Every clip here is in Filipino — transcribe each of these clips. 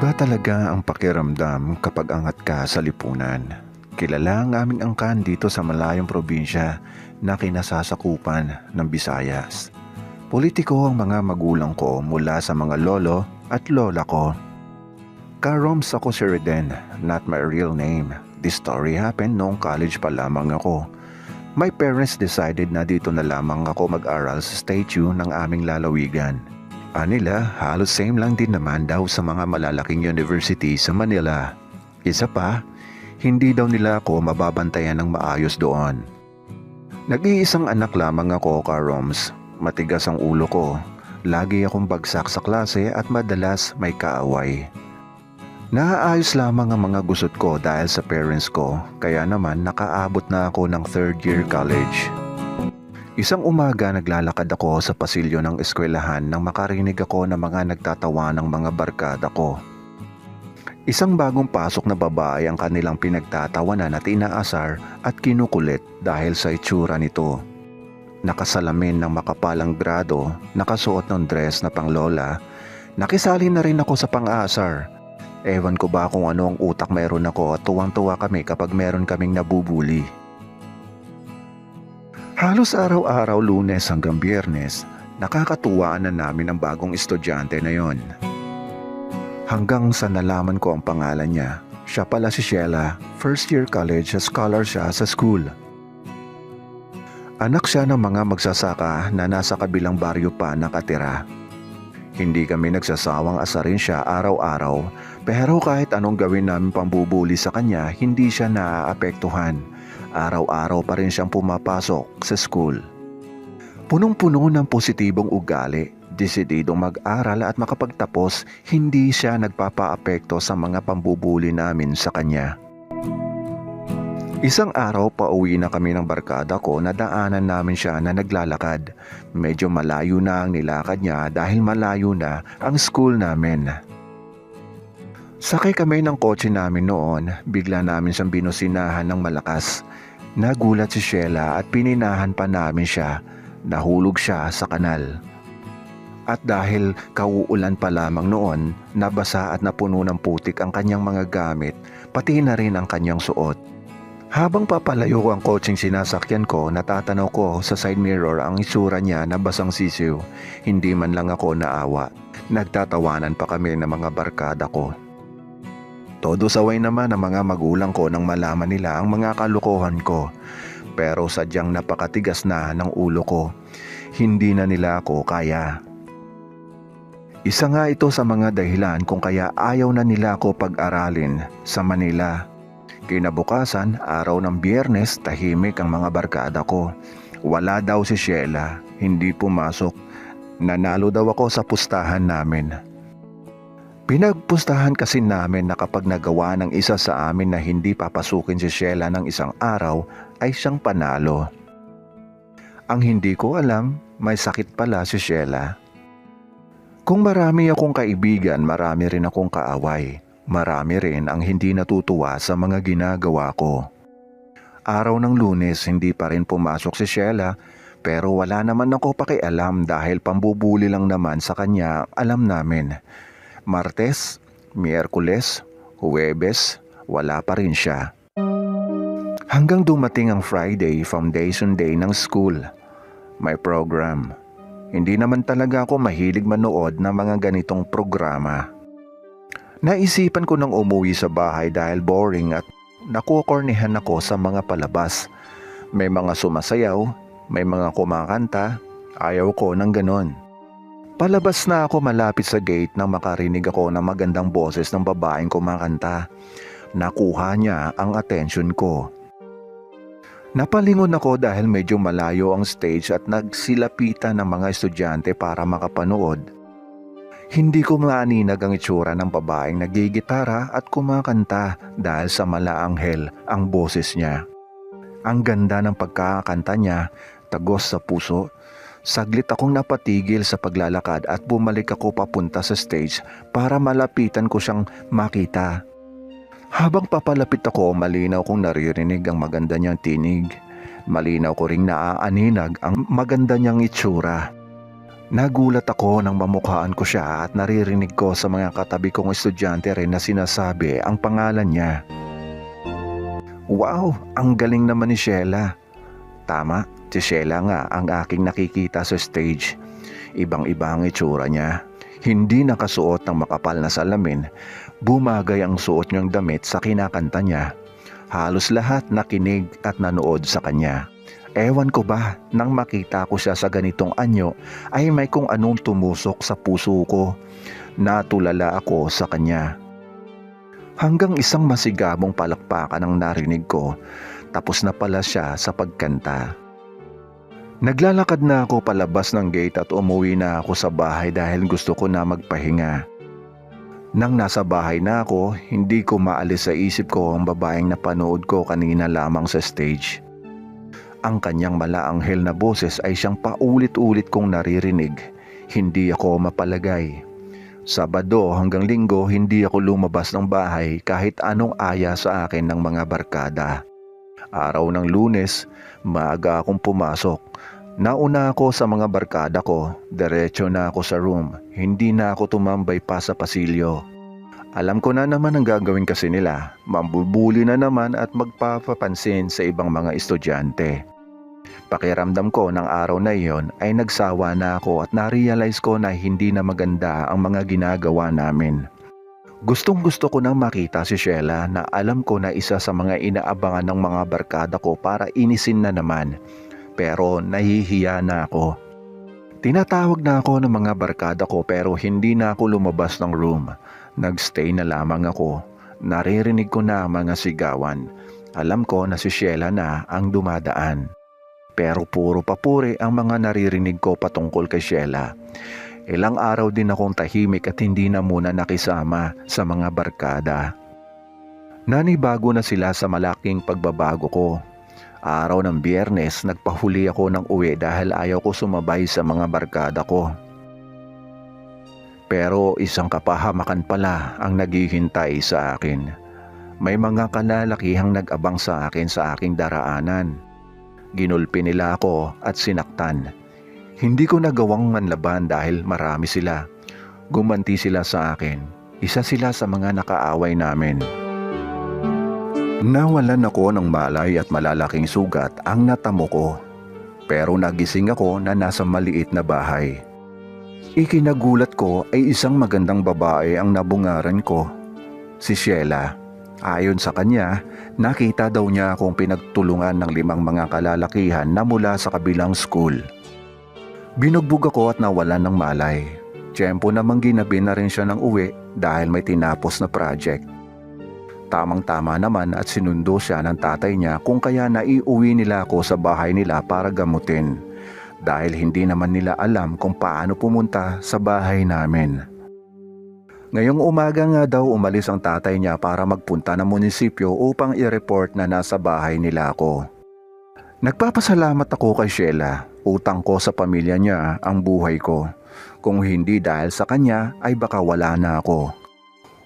Iba talaga ang pakiramdam kapag angat ka sa lipunan. Kilala ang aming angkan dito sa malayong probinsya na kinasasakupan ng Visayas. Politiko ang mga magulang ko mula sa mga lolo at lola ko. Karoms ako si Reden, not my real name. This story happened noong college pa lamang ako. My parents decided na dito na lamang ako mag-aral sa statue ng aming lalawigan. Anila, halos same lang din naman daw sa mga malalaking university sa Manila. Isa pa, hindi daw nila ako mababantayan ng maayos doon. Nag-iisang anak lamang ako, Karoms. Matigas ang ulo ko. Lagi akong bagsak sa klase at madalas may kaaway. Naaayos lamang ang mga gusot ko dahil sa parents ko, kaya naman nakaabot na ako ng third year college. Isang umaga naglalakad ako sa pasilyo ng eskwelahan nang makarinig ako ng mga nagtatawa ng mga barkada ko. Isang bagong pasok na babae ang kanilang pinagtatawanan at inaasar at kinukulit dahil sa itsura nito. Nakasalamin ng makapalang grado, nakasuot ng dress na panglola, nakisali na rin ako sa pang-aasar. Ewan ko ba kung ano ang utak meron ako at tuwang-tuwa kami kapag meron kaming nabubuli. Halos araw-araw Lunes hanggang Biyernes, nakakatuwaan na namin ang bagong estudyante na yon. Hanggang sa nalaman ko ang pangalan niya, siya pala si Sheila, first year college scholar siya sa school. Anak siya ng mga magsasaka na nasa kabilang baryo pa nakatira. Hindi kami nagsasawang asarin siya araw-araw, pero kahit anong gawin namin pambubuli sa kanya, hindi siya naaapektuhan. Araw-araw pa rin siyang pumapasok sa school. Punong-puno ng positibong ugali, desididong mag-aral at makapagtapos, hindi siya nagpapaapekto sa mga pambubuli namin sa kanya. Isang araw pauwi na kami ng barkada ko na daanan namin siya na naglalakad. Medyo malayo na ang nilakad niya dahil malayo na ang school namin. Sakay kami ng kotse namin noon, bigla namin siyang binusinahan ng malakas. Nagulat si Sheila at pininahan pa namin siya. Nahulog siya sa kanal. At dahil kauulan pa lamang noon, nabasa at napuno ng putik ang kanyang mga gamit, pati na rin ang kanyang suot. Habang papalayo ang kotseng sinasakyan ko, natatanaw ko sa side mirror ang itsura niya na basang sisiw. Hindi man lang ako naawa. Nagtatawanan pa kami ng mga barkada ko. Todo saway naman ang mga magulang ko nang malaman nila ang mga kalokohan ko. Pero sadyang napakatigas na ng ulo ko. Hindi na nila ako kaya. Isa nga ito sa mga dahilan kung kaya ayaw na nila ako pag-aralin sa Manila. Kinabukasan, araw ng Biyernes, tahimik ang mga barkada ko. Wala daw si Sheila, hindi pumasok. Nanalo daw ako sa pustahan namin. Pinagpustahan kasi namin na kapag nagawa ng isa sa amin na hindi papasukin si Sheila ng isang araw, ay siyang panalo. Ang hindi ko alam, may sakit pala si Sheila. Kung marami akong kaibigan, marami rin akong kaaway. Marami rin ang hindi natutuwa sa mga ginagawa ko. Araw ng Lunes, hindi pa rin pumasok si Sheila, pero wala naman ako pakialam dahil pambubuli lang naman sa kanya, alam namin. Martes, Miyerkules, Huwebes, wala pa rin siya. Hanggang dumating ang Friday, foundation day ng school. May program. Hindi naman talaga ako mahilig manood ng mga ganitong programa. Naisipan ko nang umuwi sa bahay dahil boring at nakukornihan ako sa mga palabas. May mga sumasayaw, may mga kumakanta, ayaw ko ng ganon. Palabas na ako malapit sa gate nang makarinig ako ng magandang boses ng babaeng kumakanta. Nakuha niya ang atensyon ko. Napalingon ako dahil medyo malayo ang stage at nagsilapitan ng mga estudyante para makapanood. Hindi ko maaninag ang itsura ng babaeng nagigitara at kumakanta dahil sa malaanghel ang boses niya. Ang ganda ng pagkakanta niya, tagos sa puso. Saglit akong napatigil sa paglalakad at bumalik ako papunta sa stage para malapitan ko siyang makita. Habang papalapit ako, malinaw kong naririnig ang maganda niyang tinig. Malinaw ko ring naaaninag ang maganda niyang itsura. Nagulat ako nang mamukhaan ko siya at naririnig ko sa mga katabi kong estudyante rin na sinasabi ang pangalan niya. Wow, ang galing naman ni Sheila. Tama, si Sheila nga ang aking nakikita sa stage. Ibang-iba ang itsura niya. Hindi nakasuot ng makapal na salamin. Bumagay ang suot niyang damit sa kinakanta niya. Halos lahat nakinig at nanood sa kanya. Ewan ko ba, nang makita ko siya sa ganitong anyo ay may kung anong tumusok sa puso ko. Natulala ako sa kanya. Hanggang isang masigabong palakpakan ang narinig ko, tapos na pala siya sa pagkanta. Naglalakad na ako palabas ng gate at umuwi na ako sa bahay dahil gusto ko na magpahinga. Nang nasa bahay na ako, hindi ko maalis sa isip ko ang babaeng napanood ko kanina lamang sa stage. Ang kanyang malaanghel na boses ay siyang paulit-ulit kong naririnig. Hindi ako mapalagay. Sabado hanggang Linggo hindi ako lumabas ng bahay kahit anong aya sa akin ng mga barkada. Araw ng Lunes, maaga akong pumasok. Nauna ako sa mga barkada ko, diretso na ako sa room. Hindi na ako tumambay pa sa pasilyo. Alam ko na naman ang gagawin kasi nila. Mambubuli na naman at magpapapansin sa ibang mga estudyante. Pakiramdam ko ng araw na iyon ay nagsawa na ako at na-realize ko na hindi na maganda ang mga ginagawa namin. Gustong-gusto ko nang makita si Sheila na alam ko na isa sa mga inaabangan ng mga barkada ko para inisin na naman. Pero nahihiya na ako. Tinatawag na ako ng mga barkada ko pero hindi na ako lumabas ng room. Nagstay na lamang ako. Naririnig ko na ang mga sigawan. Alam ko na si Sheila na ang dumadaan. Pero puro papuri ang mga naririnig ko patungkol kay Sheila. Ilang araw din akong tahimik at hindi na muna nakisama sa mga barkada. Nanibago na sila sa malaking pagbabago ko. Araw ng Biyernes, nagpahuli ako ng uwi dahil ayaw ko sumabay sa mga barkada ko. Pero isang kapahamakan pala ang naghihintay sa akin. May mga kalalakihang nag-abang sa akin sa aking daraanan. Ginulpi nila ako at sinaktan. Hindi ko nagawang manlaban dahil marami sila. Gumanti sila sa akin. Isa sila sa mga nakaaway namin. Nawalan ako ng malay at malalaking sugat ang natamo ko. Pero nagising ako na nasa maliit na bahay. Ikinagulat ko ay isang magandang babae ang nabungaran ko. Si Sheila. Ayon sa kanya, nakita daw niya akong pinagtulungan ng 5 mga kalalakihan na mula sa kabilang school. Binugbog ako at nawalan ng malay. Tiyempo namang ginabi na rin siya ng uwi dahil may tinapos na project. Tamang-tama naman at sinundo siya ng tatay niya kung kaya naiuwi nila ako sa bahay nila para gamutin. Dahil hindi naman nila alam kung paano pumunta sa bahay namin. Ngayong umaga nga daw umalis ang tatay niya para magpunta ng munisipyo upang i-report na nasa bahay nila ako. Nagpapasalamat ako kay Sheila. Utang ko sa pamilya niya ang buhay ko. Kung hindi dahil sa kanya ay baka wala na ako.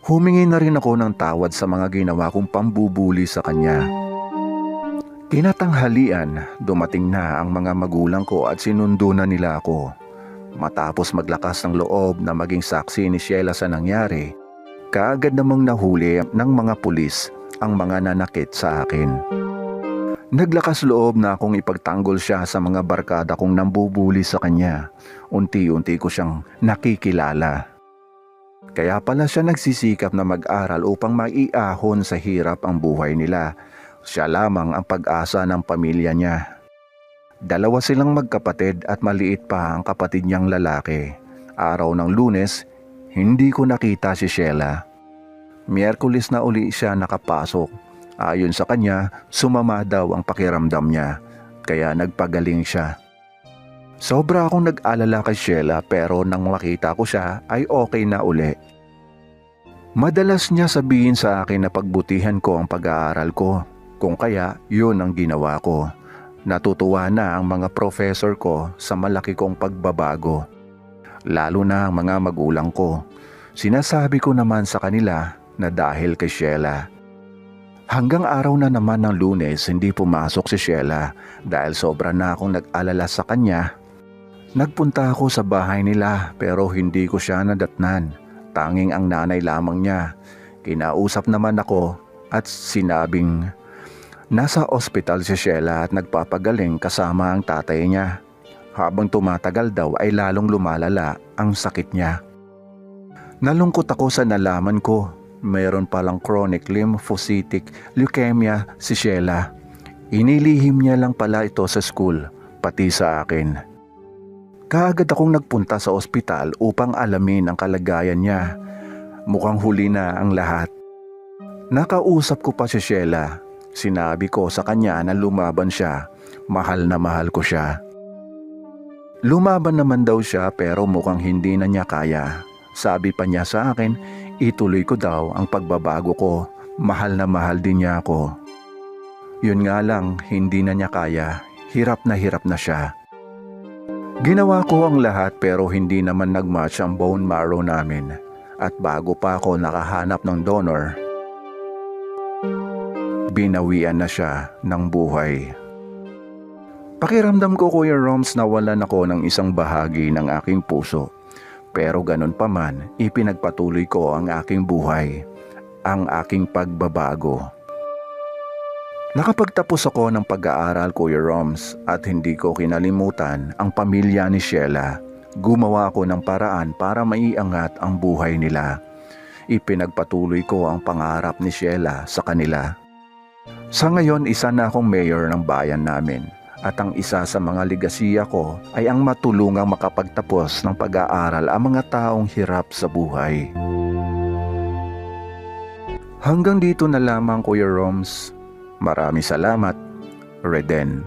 Humingi na rin ako ng tawad sa mga ginawa kong pambubuli sa kanya. Kinatanghalian, dumating na ang mga magulang ko at sinundo na nila ako. Matapos maglakas ng loob na maging saksi ni Sheila sa nangyari, kaagad namang nahuli ng mga pulis ang mga nanakit sa akin. Naglakas loob na akong ipagtanggol siya sa mga barkada kong nambubuli sa kanya. Unti-unti ko siyang nakikilala. Kaya pala siya nagsisikap na mag-aral upang maiahon sa hirap ang buhay nila. Siya lamang ang pag-asa ng pamilya niya. 2 silang magkapatid at maliit pa ang kapatid niyang lalaki. Araw ng Lunes, hindi ko nakita si Sheila. Miyerkules na uli siya nakapasok. Ayon sa kanya, sumama daw ang pakiramdam niya, kaya nagpagaling siya. Sobra akong nag-alala kay Sheila pero nang makita ko siya ay okay na uli. Madalas niya sabihin sa akin na pagbutihan ko ang pag-aaral ko, kung kaya yun ang ginawa ko. Natutuwa na ang mga professor ko sa malaki kong pagbabago. Lalo na ang mga magulang ko. Sinasabi ko naman sa kanila na dahil kay Sheila. Hanggang araw na naman ng Lunes hindi pumasok si Sheila dahil sobra na akong nag-alala sa kanya. Nagpunta ako sa bahay nila pero hindi ko siya nadatnan. Tanging ang nanay lamang niya. Kinausap naman ako at sinabing nasa ospital si Sheila at nagpapagaling kasama ang tatay niya. Habang tumatagal daw ay lalong lumalala ang sakit niya. Nalungkot ako sa nalaman ko. Mayroon palang chronic lymphocytic leukemia si Sheila. Inilihim niya lang pala ito sa school, pati sa akin. Kaagad akong nagpunta sa ospital upang alamin ang kalagayan niya. Mukhang huli na ang lahat. Nakausap ko pa si Sheila. Sinabi ko sa kanya na lumaban siya. Mahal na mahal ko siya. Lumaban naman daw siya pero mukhang hindi na niya kaya. Sabi pa niya sa akin, ituloy ko daw ang pagbabago ko. Mahal na din niya ako. Yun nga lang, hindi na niya kaya. Hirap na siya. Ginawa ko ang lahat pero hindi naman nagmatch ang bone marrow namin. At bago pa ako nakahanap ng donor, binawian na siya ng buhay. Pakiramdam ko, Kuya Roms, nawalan ako ng isang bahagi ng aking puso. Pero ganun pa man, ipinagpatuloy ko ang aking buhay, ang aking pagbabago. Nakapagtapos ako ng pag-aaral, Kuya Roms, at hindi ko kinalimutan ang pamilya ni Sheila. Gumawa ako ng paraan para maiangat ang buhay nila. Ipinagpatuloy ko ang pangarap ni Sheila sa kanila. Sa ngayon, isa na akong mayor ng bayan namin. At ang isa sa mga ligasiya ko ay ang matulungang makapagtapos ng pag-aaral ang mga taong hirap sa buhay. Hanggang dito na lamang, Kuya Roms. Maraming salamat, Reden.